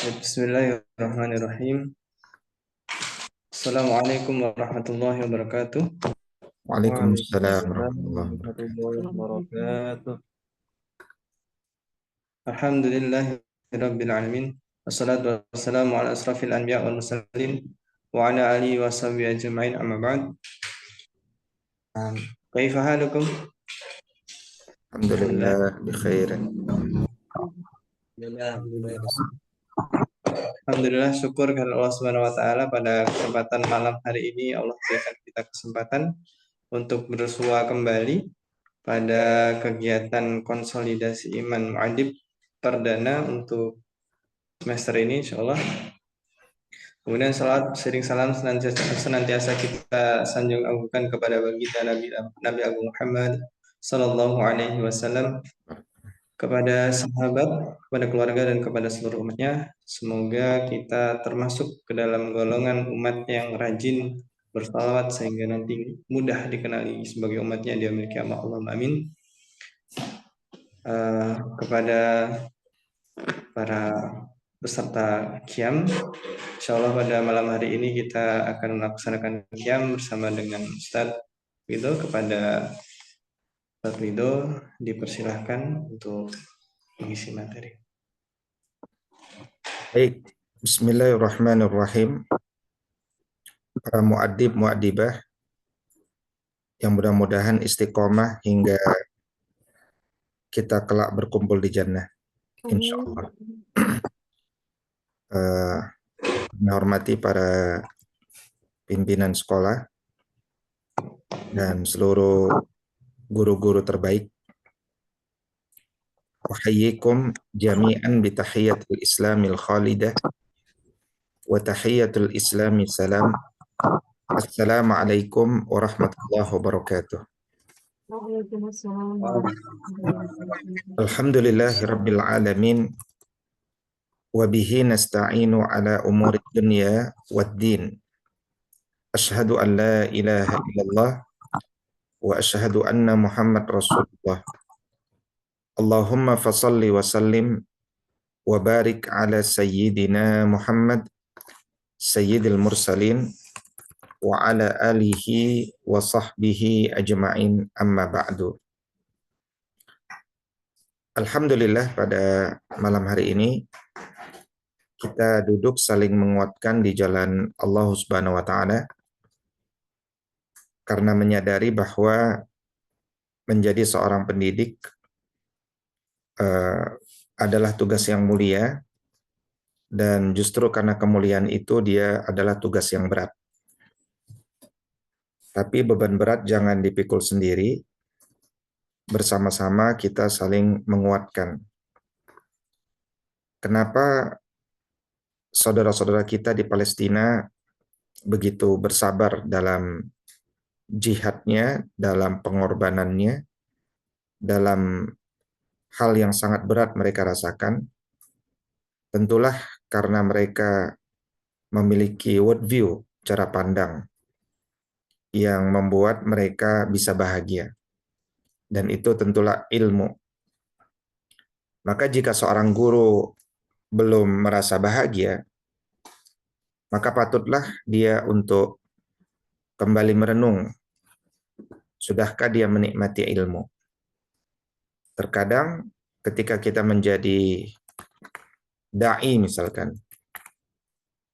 Bismillahirrahmanirrahim. Assalamualaikum warahmatullahi wabarakatuh. Waalaikumsalam warahmatullahi wabarakatuh. warahmatullahi wabarakatuh. Alhamdulillahirabbil alamin. Wassalatu wassalamu ala asrafil anbiya wal mursalin wa ala alihi wa sahbihi ajma'in amma ba'd. Kaifa halukum? Alhamdulillah bi khair. Alhamdulillah, syukur kepada Allah Subhanahu wa taala pada kesempatan malam hari ini Allah berikan kita kesempatan untuk bersua kembali pada kegiatan konsolidasi iman muadib perdana untuk semester ini insyaallah. Kemudian salat sering salam senantiasa kita sanjung agungkan kepada baginda Nabi Agung Muhammad sallallahu alaihi wasallam, kepada sahabat, kepada keluarga dan kepada seluruh umatnya. Semoga kita termasuk ke dalam golongan umat yang rajin bersalawat sehingga nanti mudah dikenali sebagai umatnya di yaumil kiamah. Allahumma amin. Kepada para peserta Qiyam, insyaallah pada malam hari ini kita akan melaksanakan Qiyam bersama dengan Ustadz Ridho. Kepada Ustadz Ridho dipersilahkan untuk mengisi materi. Baik, bismillahirrahmanirrahim. Para muadib muadibah yang mudah-mudahan istiqomah hingga kita kelak berkumpul di jannah, insyaallah. Menghormati para pimpinan sekolah dan seluruh guru-guru terbaik. Uhayyikum jami'an bi tahiyyatil islamil khalidah wa tahiyyatul islami salam. Assalamualaikum warahmatullahi wabarakatuh. Alhamdulillahi rabbil alamin wa bihi nasta'inu ala umuri dunya waddin. Asyhadu an la ilaha illallah wa asyhadu anna Muhammad Rasulullah. Allahumma fasalli wa sallim wa barik ala sayyidina Muhammad sayyidil mursalin wa ala alihi wa sahbihi ajma'in, amma ba'du. Alhamdulillah, pada malam hari ini kita duduk saling menguatkan di jalan Allah Subhanahu wa taala karena menyadari bahwa menjadi seorang pendidik adalah tugas yang mulia, dan justru karena kemuliaan itu dia adalah tugas yang berat. Tapi beban berat jangan dipikul sendiri, bersama-sama kita saling menguatkan. Kenapa saudara-saudara kita di Palestina begitu bersabar dalam jihadnya, dalam pengorbanannya, dalam hal yang sangat berat mereka rasakan? Tentulah karena mereka memiliki worldview, cara pandang, yang membuat mereka bisa bahagia. Dan itu tentulah ilmu. Maka jika seorang guru belum merasa bahagia, maka patutlah dia untuk kembali merenung, sudahkah dia menikmati ilmu? Terkadang ketika kita menjadi da'i misalkan,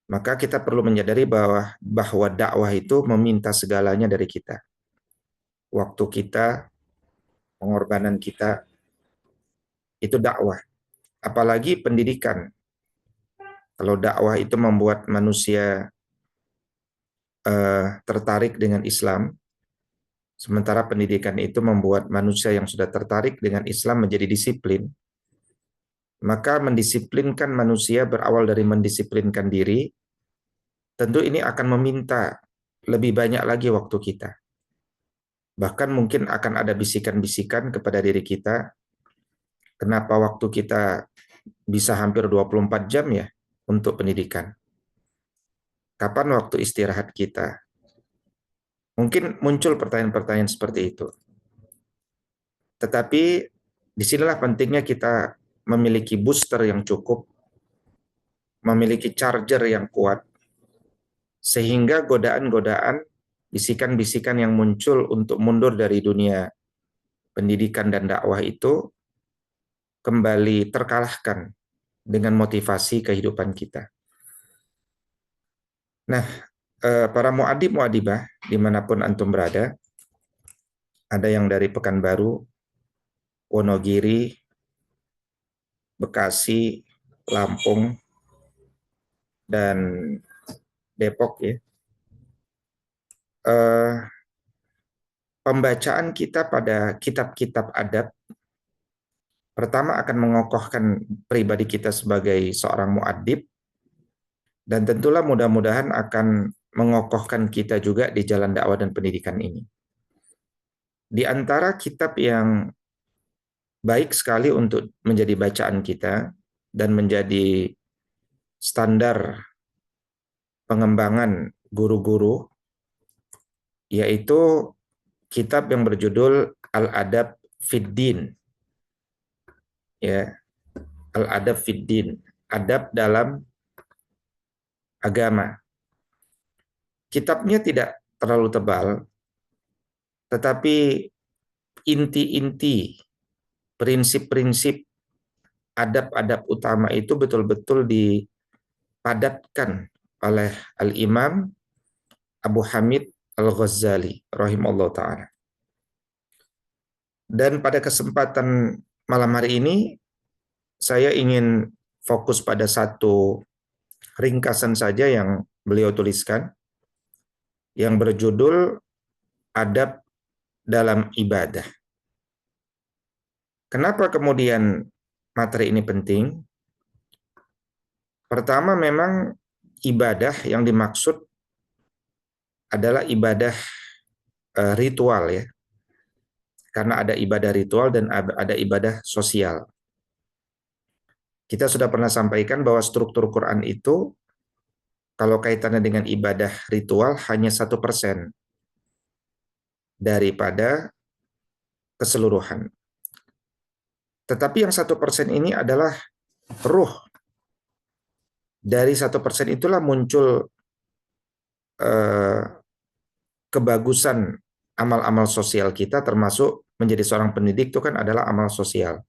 maka kita perlu menyadari bahwa dakwah itu meminta segalanya dari kita. Waktu kita, pengorbanan kita, itu dakwah. Apalagi pendidikan. Kalau dakwah itu membuat manusia tertarik dengan Islam, sementara pendidikan itu membuat manusia yang sudah tertarik dengan Islam menjadi disiplin, maka mendisiplinkan manusia berawal dari mendisiplinkan diri. Tentu ini akan meminta lebih banyak lagi waktu kita. Bahkan mungkin akan ada bisikan-bisikan kepada diri kita, kenapa waktu kita bisa hampir 24 jam ya untuk pendidikan? Kapan waktu istirahat kita? Mungkin muncul pertanyaan-pertanyaan seperti itu. Tetapi disinilah pentingnya kita memiliki booster yang cukup, memiliki charger yang kuat, sehingga godaan-godaan, bisikan-bisikan yang muncul untuk mundur dari dunia pendidikan dan dakwah itu kembali terkalahkan dengan motivasi kehidupan kita. Nah, para muadib muadibah dimanapun antum berada, ada yang dari Pekanbaru, Wonogiri, Bekasi, Lampung, dan Depok ya. Pembacaan kita pada kitab-kitab adab pertama akan mengokohkan pribadi kita sebagai seorang muadib, dan tentulah mudah-mudahan akan mengokohkan kita juga di jalan dakwah dan pendidikan ini. Di antara kitab yang baik sekali untuk menjadi bacaan kita dan menjadi standar pengembangan guru-guru, yaitu kitab yang berjudul Al-Adab Fiddin, ya, Al-Adab Fiddin, adab dalam agama. Kitabnya tidak terlalu tebal, tetapi inti-inti, prinsip-prinsip adab-adab utama itu betul-betul dipadatkan oleh Al-Imam Abu Hamid Al-Ghazali rahimahullah ta'ala. Dan pada kesempatan malam hari ini, saya ingin fokus pada satu ringkasan saja yang beliau tuliskan, yang berjudul Adab dalam Ibadah. Kenapa kemudian materi ini penting? Pertama, memang ibadah yang dimaksud adalah ibadah ritual ya. Karena ada ibadah ritual dan ada ibadah sosial. Kita sudah pernah sampaikan bahwa struktur Quran itu kalau kaitannya dengan ibadah ritual hanya 1% daripada keseluruhan. Tetapi yang 1% ini adalah ruh. Dari 1% itulah muncul kebagusan amal-amal sosial kita, termasuk menjadi seorang pendidik itu kan adalah amal sosial.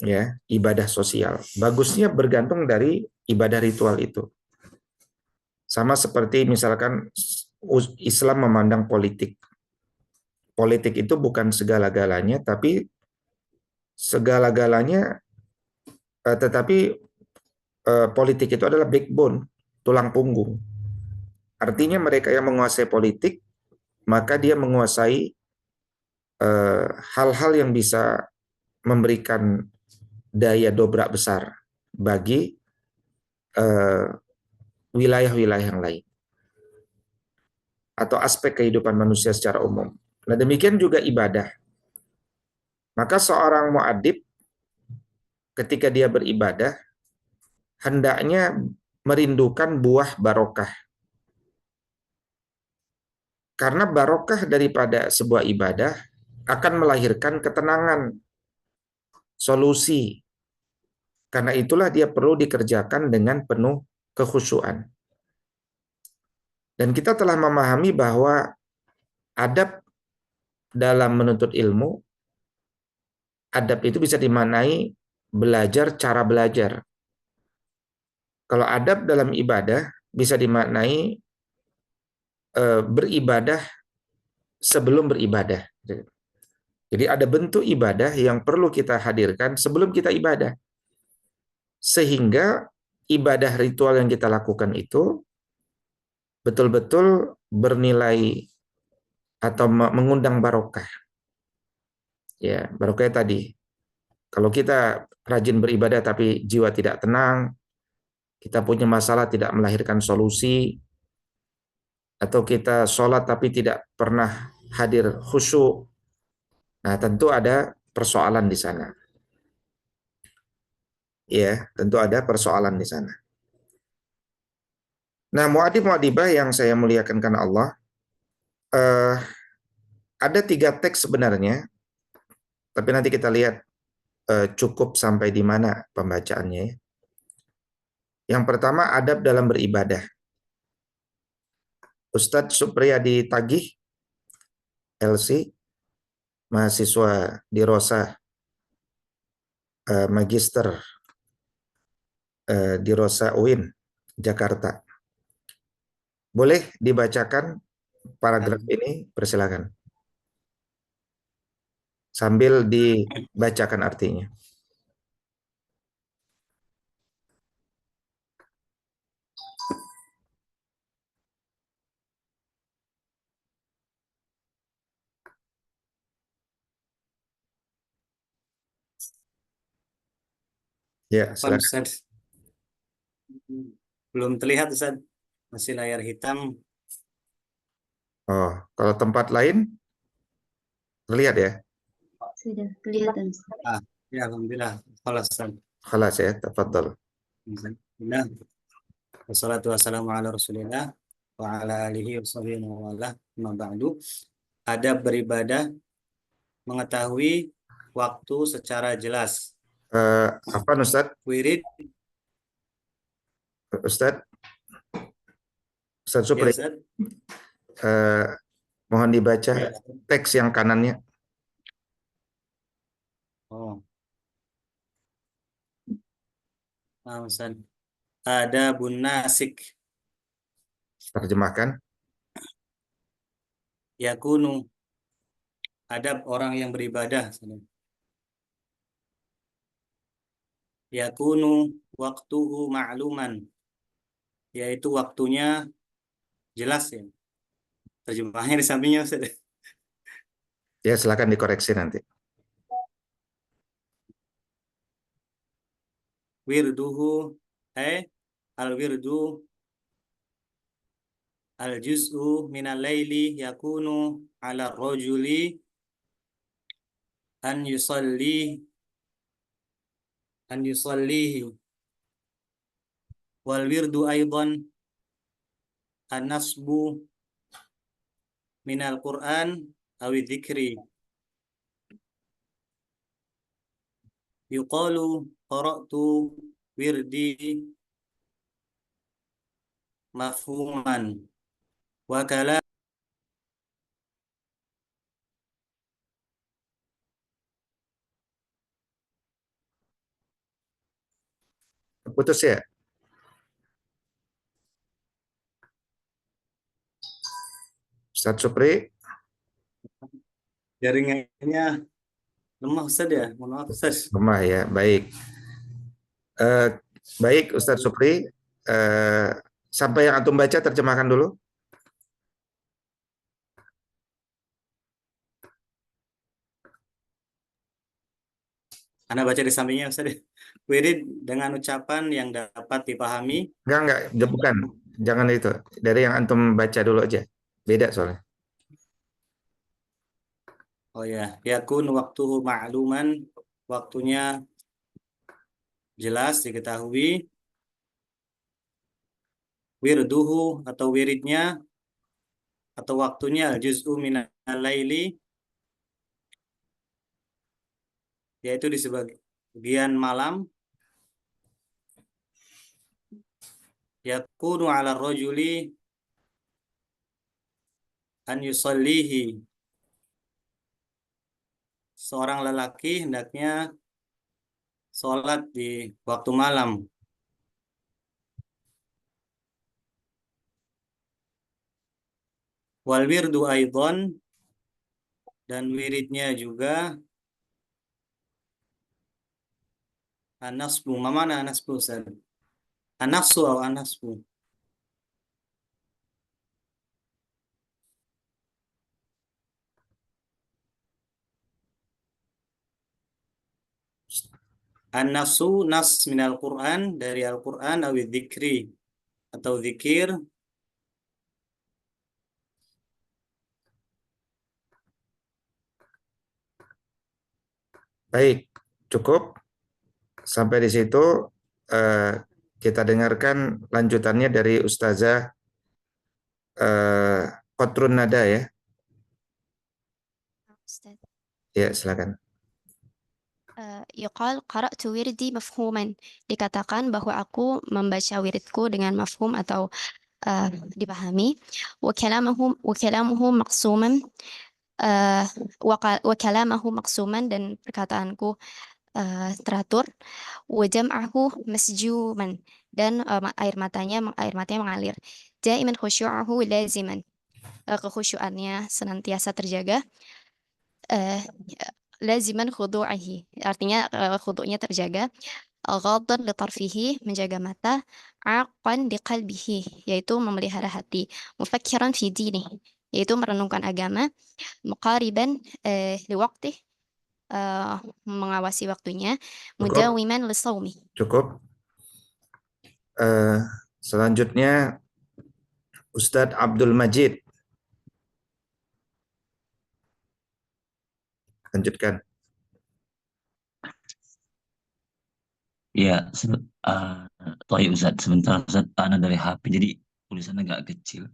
Ya, ibadah sosial. Bagusnya bergantung dari ibadah ritual itu. Sama seperti misalkan Islam memandang politik. Politik itu bukan segala-galanya, tapi segala-galanya, tetapi politik itu adalah backbone, tulang punggung. Artinya mereka yang menguasai politik, maka dia menguasai hal-hal yang bisa memberikan daya dobrak besar bagi wilayah-wilayah yang lain atau aspek kehidupan manusia secara umum. Nah, demikian juga ibadah. Maka seorang muadib ketika dia beribadah hendaknya merindukan buah barokah. Karena barokah daripada sebuah ibadah akan melahirkan ketenangan, solusi. Karena itulah dia perlu dikerjakan dengan penuh kekhusyuan. Dan kita telah memahami bahwa adab dalam menuntut ilmu, adab itu bisa dimaknai belajar cara belajar. Kalau adab dalam ibadah bisa dimaknai beribadah sebelum beribadah. Jadi ada bentuk ibadah yang perlu kita hadirkan sebelum kita ibadah. Sehingga ibadah ritual yang kita lakukan itu betul-betul bernilai atau mengundang barokah. Ya, barokah tadi. Kalau kita rajin beribadah tapi jiwa tidak tenang, kita punya masalah tidak melahirkan solusi, atau kita sholat tapi tidak pernah hadir khusyuk, nah tentu ada persoalan di sana. Ya, tentu ada persoalan di sana. Nah, muadib-muadibah yang saya muliakan karena Allah, ada 3 teks sebenarnya, tapi nanti kita lihat cukup sampai di mana pembacaannya. Ya. Yang pertama, adab dalam beribadah. Ustadz Supriyadi Tagih, LC, mahasiswa di Rosa, Magister di Rosa UIN, Jakarta. Boleh dibacakan paragraf ini? Persilakan. Sambil dibacakan artinya. Ya, silakan. Ustaz. Belum terlihat Ustaz. Masih layar hitam. Oh, kalau tempat lain terlihat ya? Sudah kelihatan. Ya, alhamdulillah. Kalau Ustaz. Khalas ya, tafadhal. Alhamdulillah. Wassalatu wassalamu ala Rasulillah wa ala alihi wa sahbihi wa wala. Amma ba'du. Adab beribadah, mengetahui waktu secara jelas. Apa Ustaz? Wirid, Ustaz ya Supri, Ustaz. mohon dibaca Ya. teks yang kanannya. Oh. Ustaz. Adabun nasik Terjemahkan. yakunu, adab orang yang beribadah. Yakunu waktuhu ma'luman, yaitu waktunya jelas ya. Terjemahnya di sampingnya Ustaz. Ya, silakan dikoreksi nanti. Wirduhu al-wirdu al-juz'u minal laili yakunu ala rajuli an yusallihi wal wirdu aidan an-nasbu minal Qur'an awi dzikri yuqalu qara'tu wirdi mafhuman wa kala Putus ya? Ustaz Supri, jaringannya lemah Ustaz ya. Mohon maaf Ustaz. lemah ya. Baik. Baik Ustaz Supri, sampai yang antum baca terjemahkan dulu. Anda baca di sampingnya Ustaz. Wirid dengan ucapan yang dapat dipahami. Enggak, bukan. Jangan itu. Dari yang antum baca dulu aja. Beda soalnya. Oh ya, yakun waktuhu ma'luman, waktunya jelas diketahui. Wirduhu atau wiridnya atau waktunya juz'u minal laili, yaitu di sebagian malam. Yakunu ala rajuli an yusallihi, seorang lelaki hendaknya sholat di waktu malam. Wal wirdu aidon, dan wiridnya juga anasbu. Mana anasbu Ustaz? Anafsu atau anasbu? An-nafsu nas minal Qur'an, dari Al-Qur'an, awi dzikri atau zikir. Baik, cukup. Sampai di situ kita dengarkan lanjutannya dari Ustazah Qatrun Nada ya. Ustaz. Ya, silakan. Yuqal qara'tu wirdi mafhuman. Dikatakan bahwa aku membaca wiridku dengan mafhum atau dipahami. Wa kalamuhu maqsuman. Wa kalamahu maqsuman, dan perkataanku teratur. Wa jam'ahu masjuman, dan air matanya mengalir. Daiman khusyu'ahu laziman. Kekhusyuannya senantiasa terjaga. Laziman khudu'ahi, artinya khudu'nya terjaga. Ghaddan li tarfihi, menjaga mata. Aqan li qalbihi, yaitu memelihara hati. Mufakkiran fi dinih, yaitu merenungkan agama. Muqariban li waqtih, mengawasi waktunya. Cukup, Mudawiman li sawmi. cukup. Selanjutnya Ustadz Abdul Majid. Lanjutkan. Ya, Ustaz, sebentar Ustaz, Ana dari HP, jadi tulisannya agak kecil.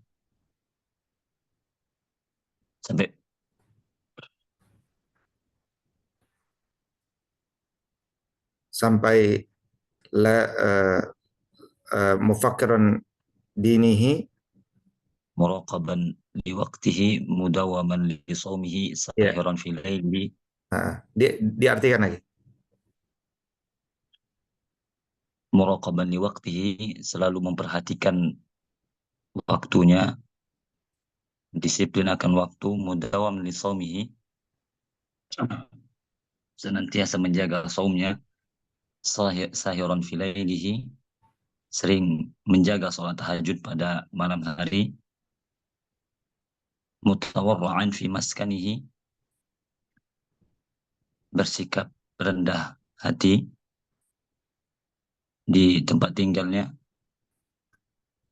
Sampai mufakkiran dinihi Muraqaban li waqtihi mudawaman li sawmihi sahiran fi laili. Diartikan lagi. Muraqaban li waqtihi, selalu memperhatikan waktunya, disiplin akan waktu. Mudawam li sawmihi, senantiasa menjaga saumnya. Sahiran fi lailihi, sering menjaga sholat tahajud pada malam hari. Mutawarra'an fi maskanihi, bersikap rendah hati di tempat tinggalnya.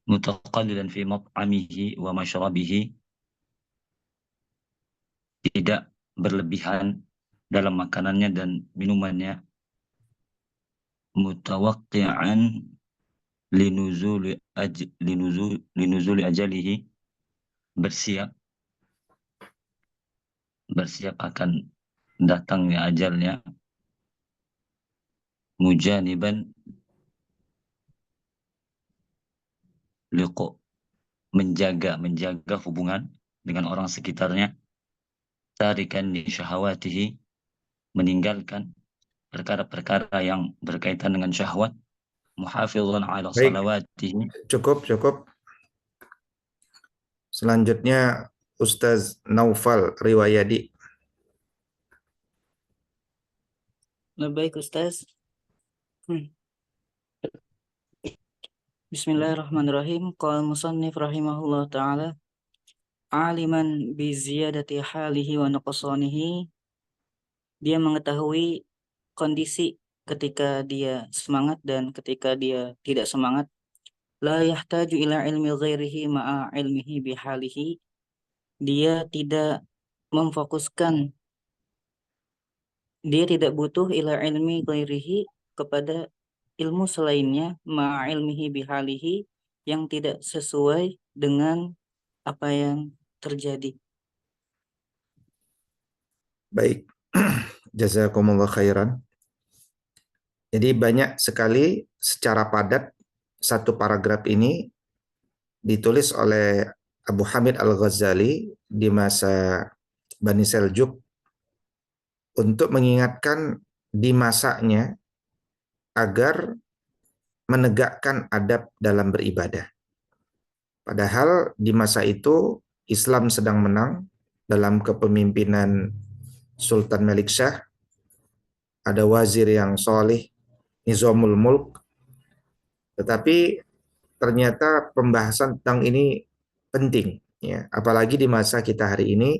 Mutaqallilan fi mat'amihi wa mashrabihi, tidak berlebihan dalam makanannya dan minumannya. Mutawaqqi'an linuzuli ajalihi, bersiap akan datangnya ajalnya. Mujaniban liqo, menjaga hubungan dengan orang sekitarnya. Tarikan li syahawatihi, meninggalkan perkara-perkara yang berkaitan dengan syahwat. Muhafizan ala salawatihi. Cukup. Selanjutnya Ustaz Naufal Riwayadi. Baik Ustaz. Bismillahirrahmanirrahim. Qala musannif rahimahullah ta'ala, aliman bi ziyadati halihi wa nuqsanihi, dia mengetahui kondisi ketika dia semangat dan ketika dia tidak semangat. La yahtaju ila ilmi ghairihi ma'a ilmihi bihalihi, dia tidak memfokuskan, dia tidak butuh ila ilmi ghairihi, kepada ilmu selainnya, ma'a ilmihi bihalihi, yang tidak sesuai dengan apa yang terjadi. Baik. Jazakumullah khairan. Jadi banyak sekali secara padat satu paragraf ini ditulis oleh Abu Hamid Al-Ghazali di masa Bani Seljuk untuk mengingatkan di masanya agar menegakkan adab dalam beribadah. Padahal di masa itu Islam sedang menang dalam kepemimpinan Sultan Malik Shah, ada wazir yang soleh, Nizamul Mulk, tetapi ternyata pembahasan tentang ini penting, ya, apalagi di masa kita hari ini,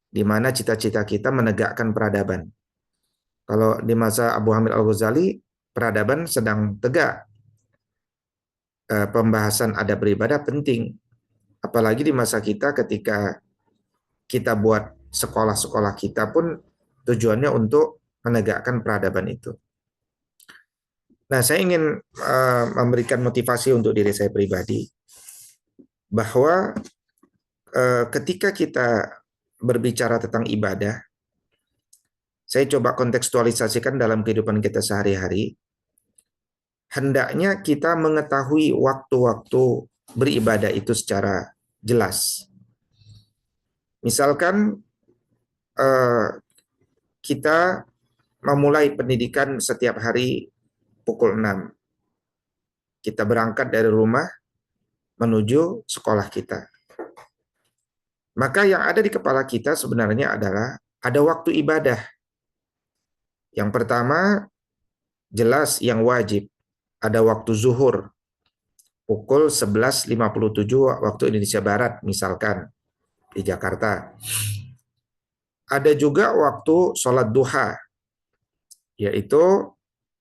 di mana cita-cita kita menegakkan peradaban. Kalau di masa Abu Hamid Al-Ghazali, peradaban sedang tegak. Pembahasan adab beribadah penting, apalagi di masa kita ketika kita buat sekolah-sekolah kita pun tujuannya untuk menegakkan peradaban itu. Nah, saya ingin memberikan motivasi untuk diri saya pribadi bahwa ketika kita berbicara tentang ibadah, Saya coba kontekstualisasikan dalam kehidupan kita sehari-hari. Hendaknya kita mengetahui waktu-waktu beribadah itu secara jelas. Misalkan kita memulai pendidikan setiap hari pukul 6. Kita berangkat dari rumah menuju sekolah kita. Maka yang ada di kepala kita sebenarnya adalah ada waktu ibadah. Yang pertama, jelas yang wajib. Ada waktu zuhur, pukul 11.57 waktu Indonesia Barat, misalkan, di Jakarta. Ada juga waktu sholat duha, yaitu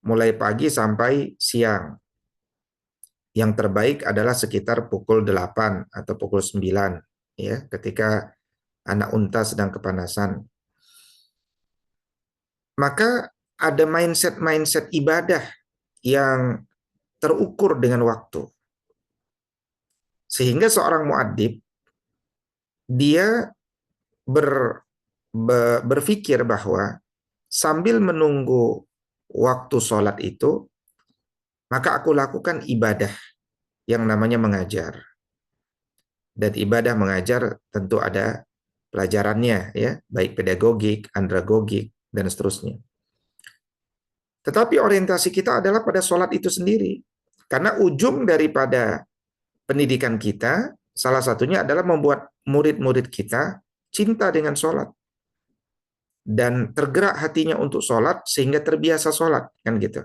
mulai pagi sampai siang. Yang terbaik adalah sekitar pukul 8 atau pukul 9, ya, ketika anak unta sedang kepanasan. Maka ada mindset ibadah yang terukur dengan waktu. Sehingga seorang muadzib dia berpikir bahwa sambil menunggu waktu sholat itu, maka aku lakukan ibadah yang namanya mengajar. Dan ibadah mengajar tentu ada pelajarannya, ya, baik pedagogik, andragogik, dan seterusnya. Tetapi orientasi kita adalah pada sholat itu sendiri. Karena ujung daripada pendidikan kita, salah satunya adalah membuat murid-murid kita cinta dengan sholat. Dan tergerak hatinya untuk sholat sehingga terbiasa sholat. Kan gitu.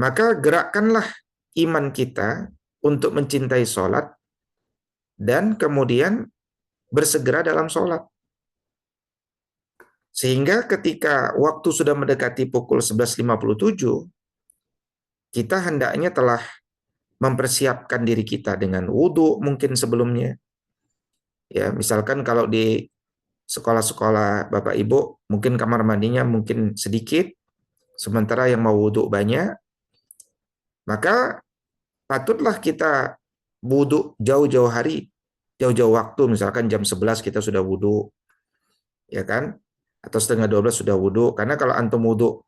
Maka gerakkanlah iman kita untuk mencintai sholat dan kemudian bersegera dalam sholat. Sehingga ketika waktu sudah mendekati pukul 11.57, kita hendaknya telah mempersiapkan diri kita dengan wudhu mungkin sebelumnya. Ya, misalkan kalau di sekolah-sekolah Bapak Ibu, mungkin kamar mandinya mungkin sedikit, sementara yang mau wudhu banyak, maka patutlah kita wudhu jauh-jauh hari, jauh-jauh waktu, misalkan jam 11 kita sudah wudhu, ya kan? Atau setengah 12 sudah wudhu, karena kalau antum wudhu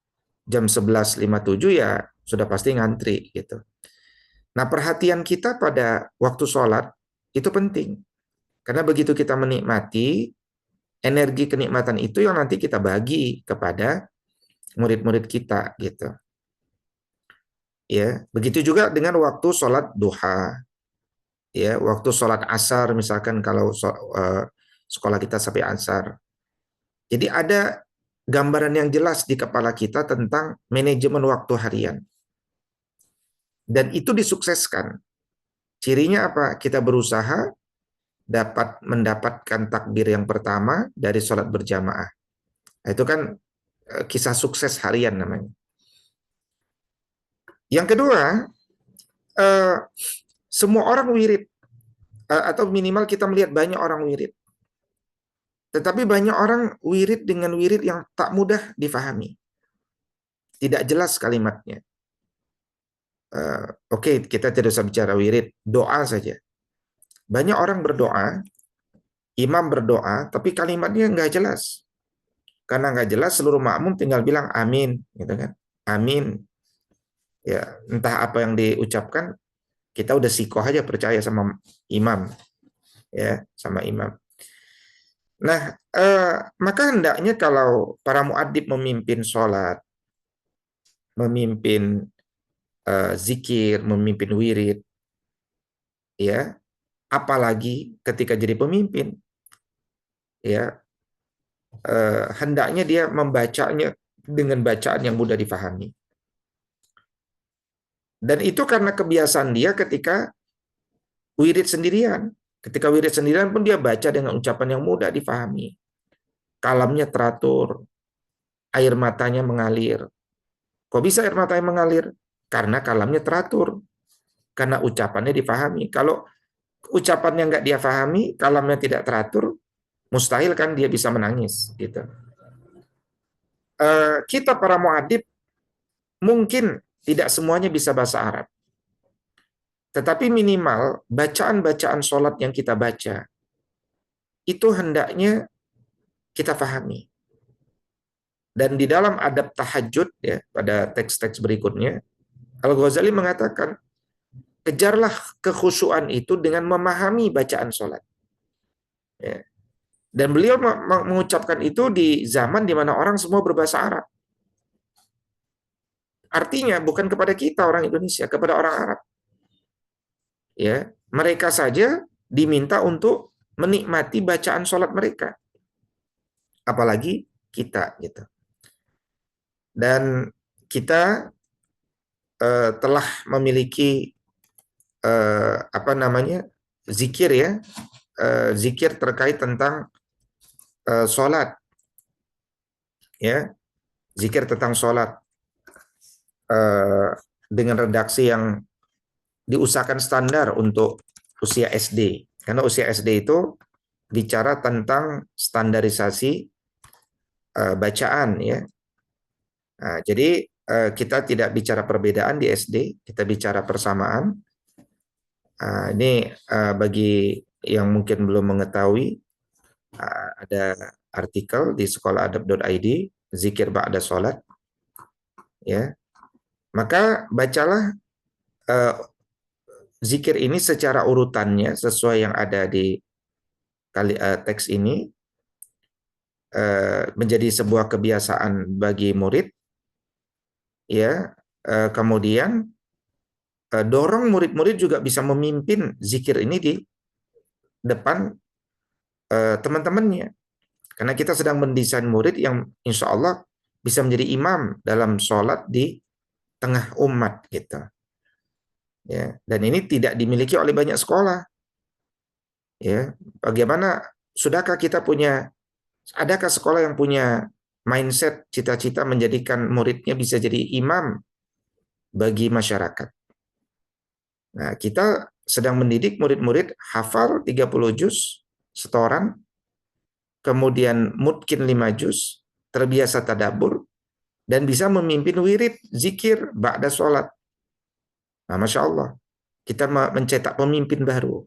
jam 11.57 ya sudah pasti ngantri gitu. Nah, perhatian kita pada waktu sholat itu penting, karena begitu kita menikmati, energi kenikmatan itu yang nanti kita bagi kepada murid-murid kita gitu. Ya, begitu juga dengan waktu sholat duha, ya, waktu sholat asar misalkan kalau sekolah kita sampai asar. Jadi ada gambaran yang jelas di kepala kita tentang manajemen waktu harian. Dan itu disukseskan. Cirinya apa? Kita berusaha dapat mendapatkan takbir yang pertama dari sholat berjamaah. Itu kan kisah sukses harian namanya. Yang kedua, semua orang wirid. Atau minimal kita melihat banyak orang wirid. Tetapi banyak orang wirid dengan wirid yang tak mudah difahami. Tidak jelas kalimatnya. Oke, kita tidak usah bicara wirid, doa saja. Banyak orang berdoa, imam berdoa, tapi kalimatnya nggak jelas. Karena nggak jelas, seluruh makmum tinggal bilang amin, gitu kan? Amin. Ya, entah apa yang diucapkan, kita udah sikoh aja percaya sama imam, ya, sama imam. Nah, maka hendaknya kalau para muadzib memimpin sholat, memimpin zikir, memimpin wirid, ya, apalagi ketika jadi pemimpin, ya, hendaknya dia membacanya dengan bacaan yang mudah difahami. Dan itu karena kebiasaan dia ketika wirid sendirian. Ketika wirid sendirian pun dia baca dengan ucapan yang mudah difahami. Kalamnya teratur, air matanya mengalir. Kok bisa air matanya mengalir? Karena kalamnya teratur. Karena ucapannya difahami. Kalau ucapannya nggak dia pahami, kalamnya tidak teratur, mustahil kan dia bisa menangis. Gitu. Kita para muadzib mungkin tidak semuanya bisa bahasa Arab. Tetapi minimal bacaan-bacaan sholat yang kita baca, itu hendaknya kita pahami. Dan di dalam adab tahajud ya, pada teks-teks berikutnya, Al-Ghazali mengatakan, kejarlah kekhusyuan itu dengan memahami bacaan sholat. Ya. Dan beliau mengucapkan itu di zaman di mana orang semua berbahasa Arab. Artinya bukan kepada kita orang Indonesia, kepada orang Arab. Ya, mereka saja diminta untuk menikmati bacaan sholat mereka. Apalagi kita gitu. Dan kita telah memiliki zikir ya, zikir terkait tentang sholat, ya, zikir tentang sholat dengan redaksi yang diusahakan standar untuk usia SD, karena usia SD itu bicara tentang standarisasi bacaan ya. Nah, jadi kita tidak bicara perbedaan di SD, kita bicara persamaan. Ini bagi yang mungkin belum mengetahui, ada artikel di sekolahdab.id, zikir ba'da sholat. Ya, maka bacalah zikir ini secara urutannya sesuai yang ada di teks ini, menjadi sebuah kebiasaan bagi murid. Ya, kemudian dorong murid-murid juga bisa memimpin zikir ini di depan teman-temannya, karena kita sedang mendesain murid yang insya Allah bisa menjadi imam dalam sholat di tengah umat gitu. Ya, dan ini tidak dimiliki oleh banyak sekolah. Ya, bagaimana, sudahkah kita adakah sekolah yang punya mindset cita-cita menjadikan muridnya bisa jadi imam bagi masyarakat? Nah, kita sedang mendidik murid-murid hafal 30 juz setoran, kemudian mungkin 5 juz, terbiasa tadabbur, dan bisa memimpin wirid zikir ba'da sholat. Nah, Masya Allah, kita mencetak pemimpin baru.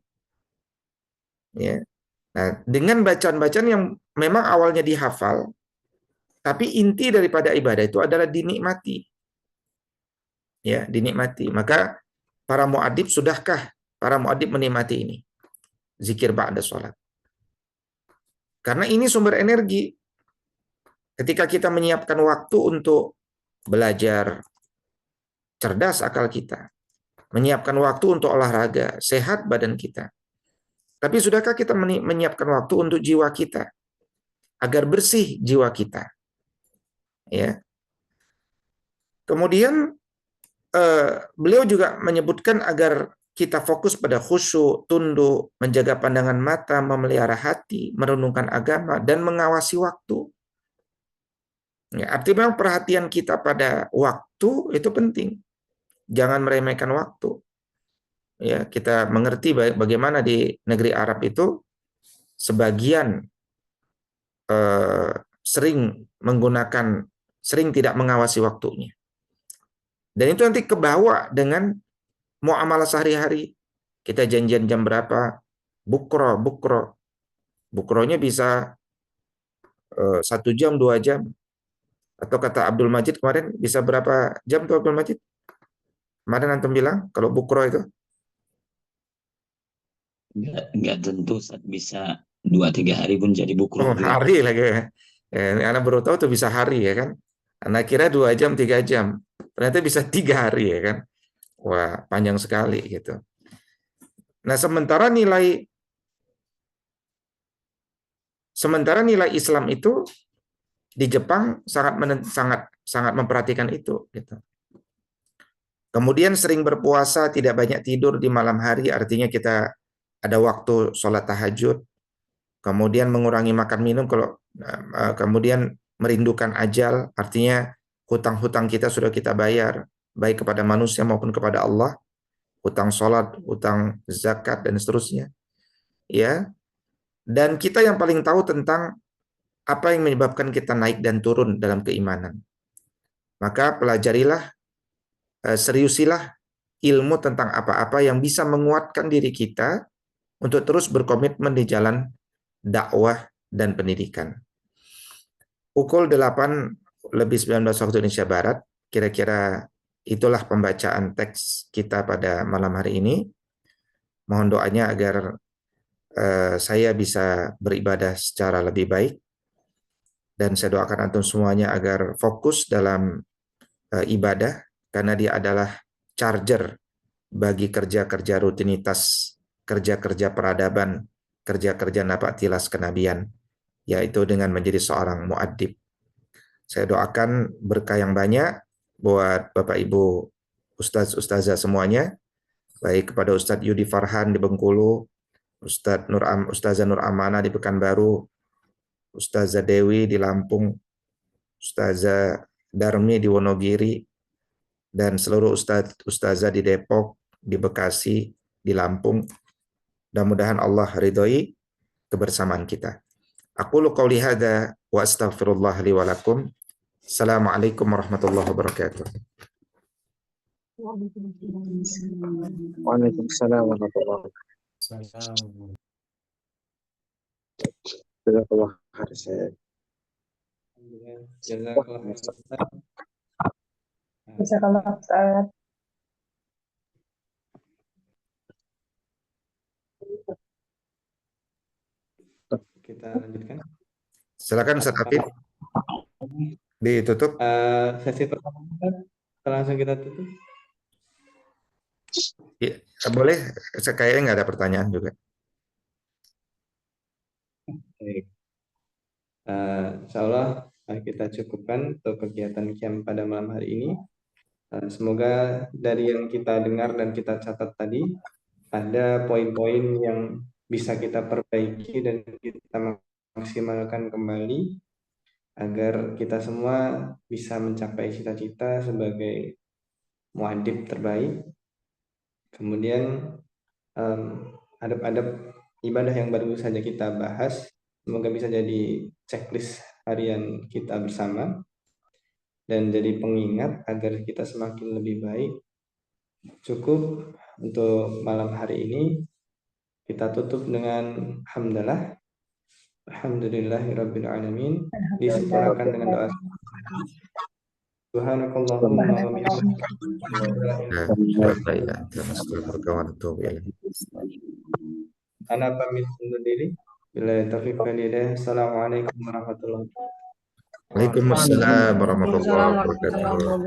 Ya. Nah, dengan bacaan-bacaan yang memang awalnya dihafal, tapi inti daripada ibadah itu adalah dinikmati. Ya, dinikmati. Maka sudahkah para muadib menikmati ini? Zikir ba'da sholat. Karena ini sumber energi. Ketika kita menyiapkan waktu untuk belajar, cerdas akal kita. Menyiapkan waktu untuk olahraga, sehat badan kita. Tapi sudahkah kita menyiapkan waktu untuk jiwa kita? Agar bersih jiwa kita. Ya. Kemudian beliau juga menyebutkan agar kita fokus pada khusyuk, tunduk, menjaga pandangan mata, memelihara hati, merenungkan agama, dan mengawasi waktu. Ya, artinya memang perhatian kita pada waktu itu penting. Jangan meremehkan waktu. Ya, kita mengerti bagaimana di negeri Arab itu sebagian sering tidak mengawasi waktunya. Dan itu nanti kebawa dengan muamalah sehari-hari. Kita janjian jam berapa? Bukro. Bukronya bisa 1 jam, 2 jam. Atau kata Abdul Majid kemarin, bisa berapa jam tuh Abdul Majid? Kemarin antum bilang, kalau bukro itu? Nggak tentu, bisa 2-3 hari pun jadi bukro. Hari lagi ya. Anak baru tahu tuh bisa hari ya kan. Anak kira 2 jam, 3 jam. Ternyata bisa 3 hari ya kan. Wah, panjang sekali gitu. Nah, sementara nilai Islam itu di Jepang sangat memperhatikan itu gitu. Kemudian sering berpuasa, tidak banyak tidur di malam hari, artinya kita ada waktu sholat tahajud. Kemudian mengurangi makan minum, kemudian merindukan ajal, artinya hutang-hutang kita sudah kita bayar, baik kepada manusia maupun kepada Allah, hutang sholat, hutang zakat, dan seterusnya. Ya, dan kita yang paling tahu tentang apa yang menyebabkan kita naik dan turun dalam keimanan. Maka pelajarilah, seriusilah ilmu tentang apa-apa yang bisa menguatkan diri kita untuk terus berkomitmen di jalan dakwah dan pendidikan. Pukul 8 lebih 19 waktu Indonesia Barat. Kira-kira itulah pembacaan teks kita pada malam hari ini. Mohon doanya agar saya bisa beribadah secara lebih baik, dan saya doakan antum semuanya agar fokus dalam ibadah, karena dia adalah charger bagi kerja-kerja rutinitas, kerja-kerja peradaban, kerja-kerja napak tilas kenabian, yaitu dengan menjadi seorang muaddib. Saya doakan berkah yang banyak buat Bapak Ibu Ustaz-Ustazah semuanya, baik kepada Ustadz Yudi Farhan di Bengkulu, Ustazah Nur Amanah di Pekanbaru, Ustazah Dewi di Lampung, Ustazah Darmi di Wonogiri, dan seluruh Ustazah di Depok, di Bekasi, di Lampung. Mudah-mudahan Allah ridhoi kebersamaan kita. Aqulu qouli hadza wa astaghfirullah li wa lakum. Assalamualaikum warahmatullahi wabarakatuh. Waalaikumsalam warahmatullahi Salam. wabarakatuh. Jazakallah khair, Ustaz. Jazakallah Ustaz. Kita lanjutkan. Silakan Ustaz Afif. Ditutup. Sesi pertama kita langsung kita tutup. Ya, boleh, kayaknya nggak ada pertanyaan juga. Baik. Insya Allah kita cukupkan untuk kegiatan camp pada malam hari ini. Semoga dari yang kita dengar dan kita catat tadi ada poin-poin yang bisa kita perbaiki dan kita maksimalkan kembali agar kita semua bisa mencapai cita-cita sebagai muadib terbaik. Kemudian adab-adab ibadah yang baru saja kita bahas semoga bisa jadi checklist harian kita bersama dan jadi pengingat agar kita semakin lebih baik. Cukup untuk malam hari ini. Kita tutup dengan hamdalah. Alhamdulillahirabbil alamin. Disempurnakan dengan doa. Subhanakallahumma wa bihamdika. Ana pamit undur diri. Bila taufiq wal hidayah. Assalamualaikum warahmatullahi wabarakatuh. Waalaikumsalam warahmatullahi wabarakatuh.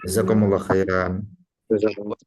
Jazakumullah khairan. Jazakallah.